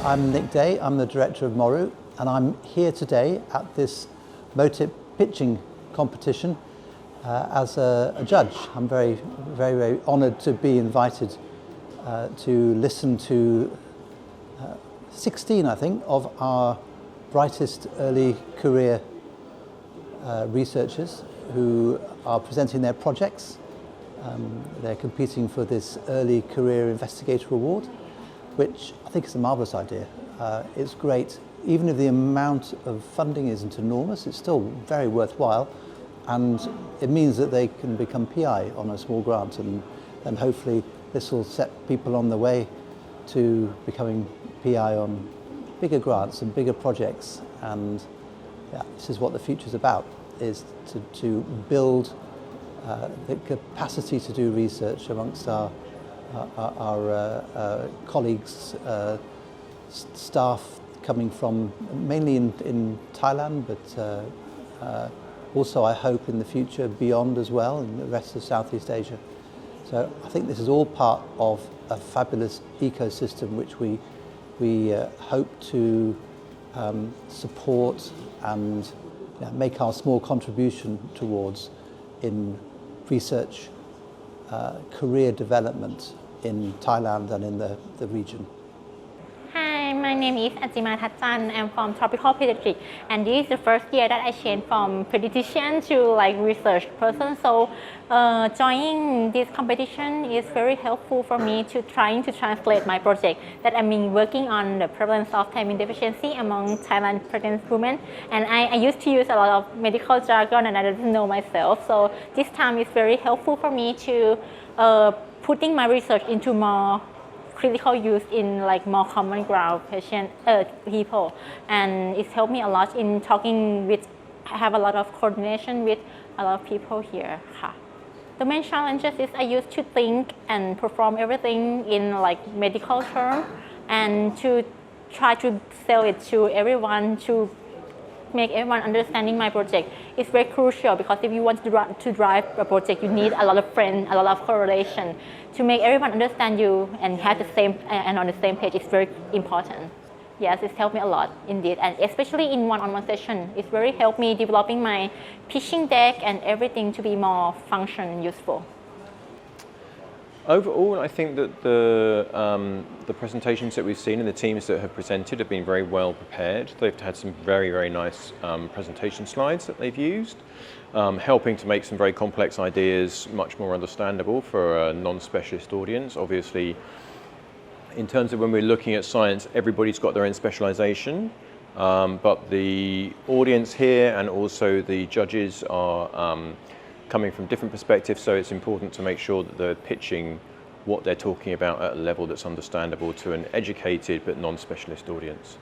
I'm Nick Day, I'm the director of MORU, and I'm here today at this MOTIP pitching competition as a judge. I'm very honoured to be invited to listen to 16, I think, of our brightest early career researchers who are presenting their projects. They're competing for this Early Career Investigator Award, which I think is a marvellous idea. It's great. Even if the amount of funding isn't enormous, it's still very worthwhile, and it means that they can become PI on a small grant, and hopefully this will set people on the way to becoming PI on bigger grants and bigger projects. And yeah, this is what the future's about, is to build the capacity to do research amongst our colleagues, staff coming from mainly in Thailand, but also I hope in the future beyond as well, in the rest of Southeast Asia. So I think this is all part of a fabulous ecosystem which we hope to support and make our small contribution towards in research, career development in Thailand and in the region. Hi, my name is Ajima Thatchan. I'm from Tropical Pediatrics, and this is the first year that I changed from pediatrician to research person. So joining this competition is very helpful for me to trying to translate my project that I've been working on the prevalence of thiamine deficiency among Thailand pregnant women. And I used to use a lot of medical jargon and I didn't know myself. So this time is very helpful for me to putting my research into more critical use in more common ground people, and it's helped me a lot in talking with. I have a lot of coordination with a lot of people here. The main challenges is I used to think and perform everything in medical term, and to try to sell it to everyone, to make everyone understanding my project. It's very crucial because if you want to drive a project, you need a lot of friends, a lot of correlation. To make everyone understand you and have the same and on the same page is very important. Yes, it's helped me a lot indeed, and especially in one-on-one session, it's very helped me developing my pitching deck and everything to be more function useful. Overall, I think that the presentations that we've seen and the teams that have presented have been very well prepared. They've had some very nice presentation slides that they've used, helping to make some very complex ideas much more understandable for a non-specialist audience. Obviously, in terms of when we're looking at science, everybody's got their own specialization, but the audience here and also the judges are coming from different perspectives, so it's important to make sure that they're pitching what they're talking about at a level that's understandable to an educated but non-specialist audience.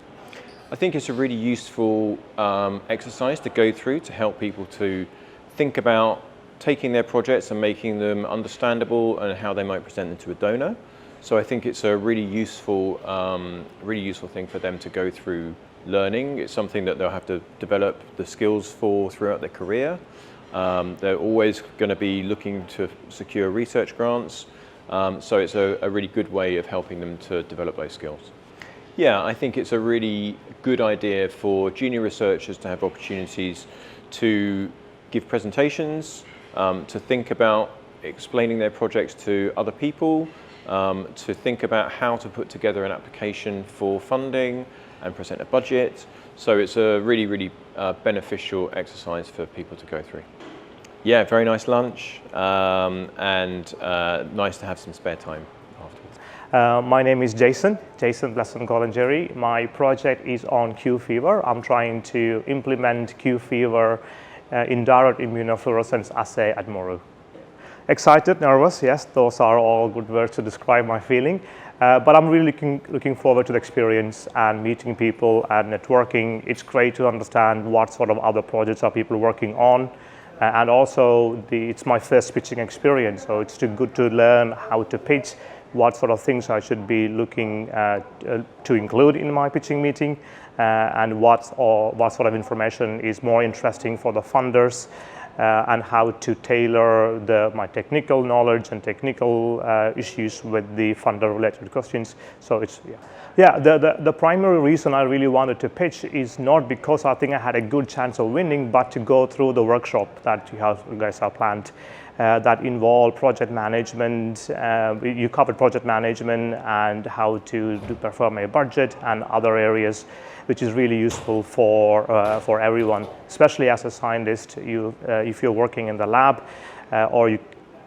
I think it's a really useful exercise to go through to help people to think about taking their projects and making them understandable and how they might present them to a donor. So I think it's a really useful thing for them to go through learning. It's something that they'll have to develop the skills for throughout their career. They're always going to be looking to secure research grants, so it's a really good way of helping them to develop those skills. Yeah, I think it's a really good idea for junior researchers to have opportunities to give presentations, to think about explaining their projects to other people, to think about how to put together an application for funding and present a budget. So it's a really beneficial exercise for people to go through. Yeah, very nice lunch, and nice to have some spare time afterwards. My name is Jason Blesson-Golangeri. My project is on Q fever. I'm trying to implement Q fever indirect immunofluorescence assay at MORU. Excited, nervous, yes, those are all good words to describe my feeling. But I'm really looking forward to the experience and meeting people and networking. It's great to understand what sort of other projects are people working on. And also, it's my first pitching experience, so it's good to learn how to pitch, what sort of things I should be looking to include in my pitching meeting, and what sort of information is more interesting for the funders. and how to tailor my technical knowledge and technical issues with the funder-related questions. So it's the primary reason I really wanted to pitch is not because I think I had a good chance of winning, but to go through the workshop that you guys have planned that involve project management. You covered project management and how to perform a budget and other areas, which is really useful for everyone, especially as a scientist. If you're working in the lab or you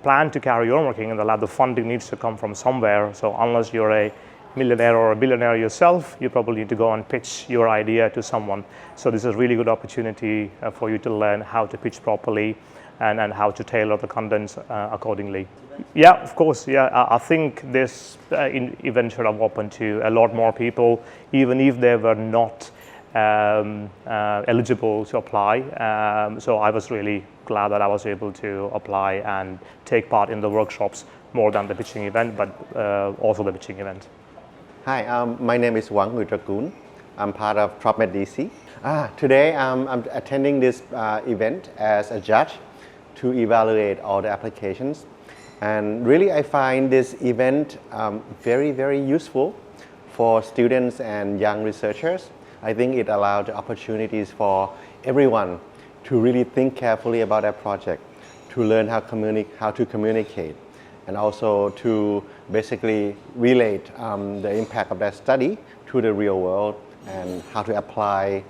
plan to carry on working in the lab, the funding needs to come from somewhere. So unless you're a millionaire or a billionaire yourself, you probably need to go and pitch your idea to someone. So this is a really good opportunity for you to learn how to pitch properly and how to tailor the contents accordingly. Yeah, of course. Yeah, I think this event should have opened to a lot more people, even if they were not eligible to apply. So I was really glad that I was able to apply and take part in the workshops more than the pitching event, but also the pitching event. Hi, my name is Wang Nguyen. I'm part of PropMed DC. Today I'm attending this event as a judge to evaluate all the applications. And really I find this event very, very useful for students and young researchers. I think it allows opportunities for everyone to really think carefully about their project, to learn how to communicate, and also to basically relate the impact of their study to the real world and how to apply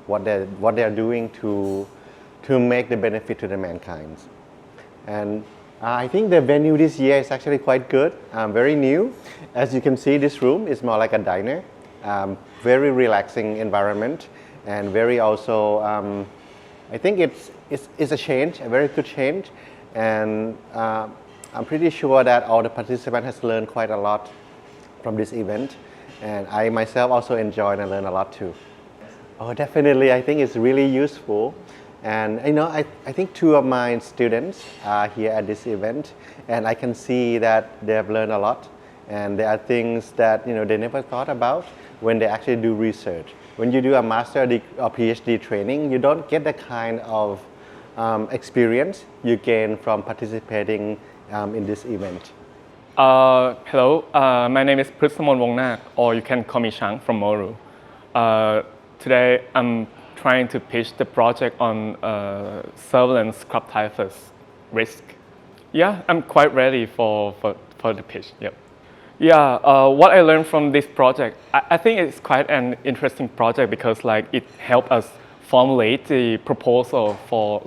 what they're doing to make the benefit to the mankind. And I think the venue this year is actually quite good, very new. As you can see, this room is more like a diner, very relaxing environment, and very also, I think it's a change, a very good change, and I'm pretty sure that all the participants has learned quite a lot from this event, and I myself also enjoyed and learned a lot too. Oh, definitely, I think it's really useful. And I think two of my students are here at this event, and I can see that they have learned a lot, and there are things that they never thought about when they actually do research. When you do a master or PhD training, you don't get the kind of experience you gain from participating in this event. Hello, my name is Prithsamon Wongnak, or you can call me Shang from Moru. Today I'm trying to pitch the project on surveillance crop typhus risk. Yeah, I'm quite ready for the pitch. Yep. Yeah, what I learned from this project, I think it's quite an interesting project because it helped us formulate the proposal for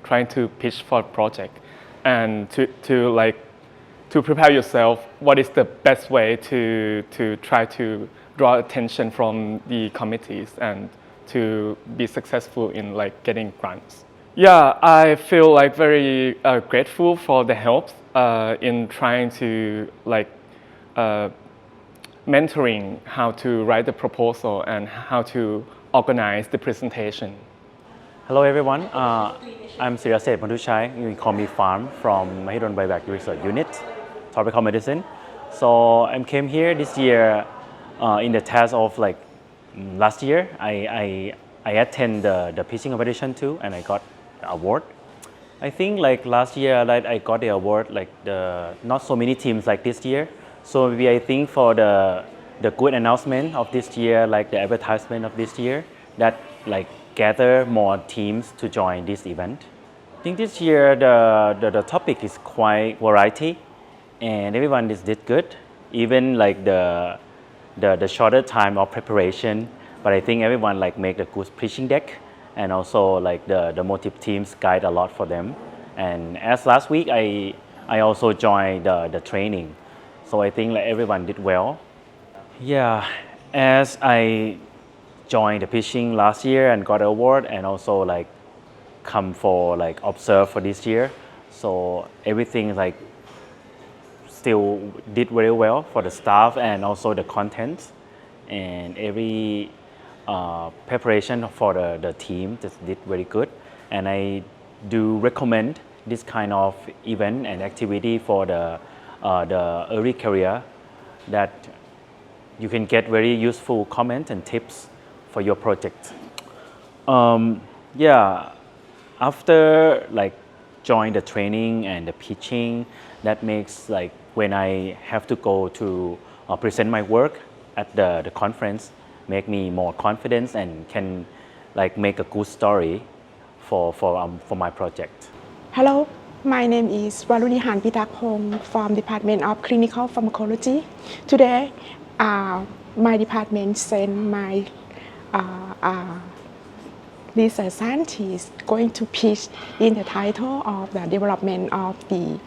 trying to pitch for a project and to prepare yourself what is the best way to try to draw attention from the committees and to be successful in getting grants. Yeah, I feel very grateful for the help in trying to mentoring how to write the proposal and how to organize the presentation. Hello everyone, I'm Siraseth Madhuchai. You can call me Farm from Mahidol Biovac Research Unit, Tropical Medicine. So I came here this year in the task of last year. I attend the pitching competition too, and I got the award. I think last year I got the award not so many teams like this year. So maybe I think for the good announcement of this year, the advertisement of this year, that gather more teams to join this event. I think this year the topic is quite variety, and everyone did good. Even the shorter time of preparation, but I think everyone make the good pitching deck, and also the MOTIP teams guide a lot for them. And as last week, I also joined the training, so I think everyone did well. Yeah, as I joined the pitching last year and got an award, and also come for observe for this year, so everything still did very well for the staff and also the content, and every preparation for the team just did very good. And I do recommend this kind of event and activity for the early career, that you can get very useful comments and tips for your project. Yeah, after like join the training and the pitching, that makes like when I have to go to present my work at the conference, make me more confident and can like make a good story for my project. Hello, my name is Warunihan Pitakpong from Department of Clinical Pharmacology. Today, my department sent my research scientist going to pitch in the title of the development of the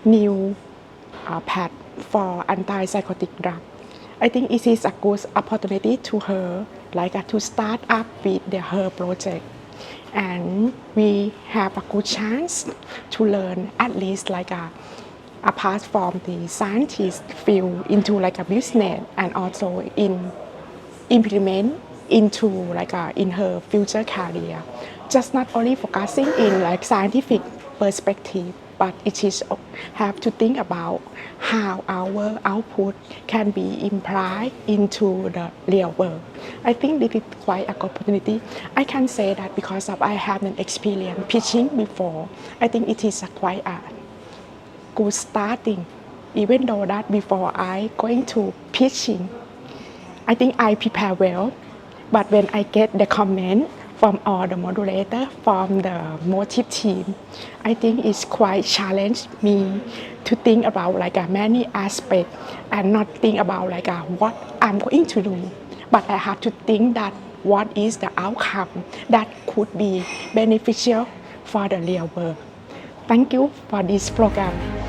new pad for antipsychotic drug. I think it is a good opportunity to her, like to start up with her project. And we have a good chance to learn at least like apart from the scientist field into like a business and also implement into like in her future career. Just not only focusing in like scientific perspective, but it is have to think about how our output can be implied into the real world. I think this is quite a good opportunity. I can say that because of I have an experience pitching before. I think it is quite a good starting. Even though that before I going to pitching, I think I prepare well. But when I get the comment from all the moderator from the MOTIP team, I think it's quite challenged me to think about like many aspects and not think about like what I'm going to do, but I have to think that what is the outcome that could be beneficial for the real world. Thank you for this program.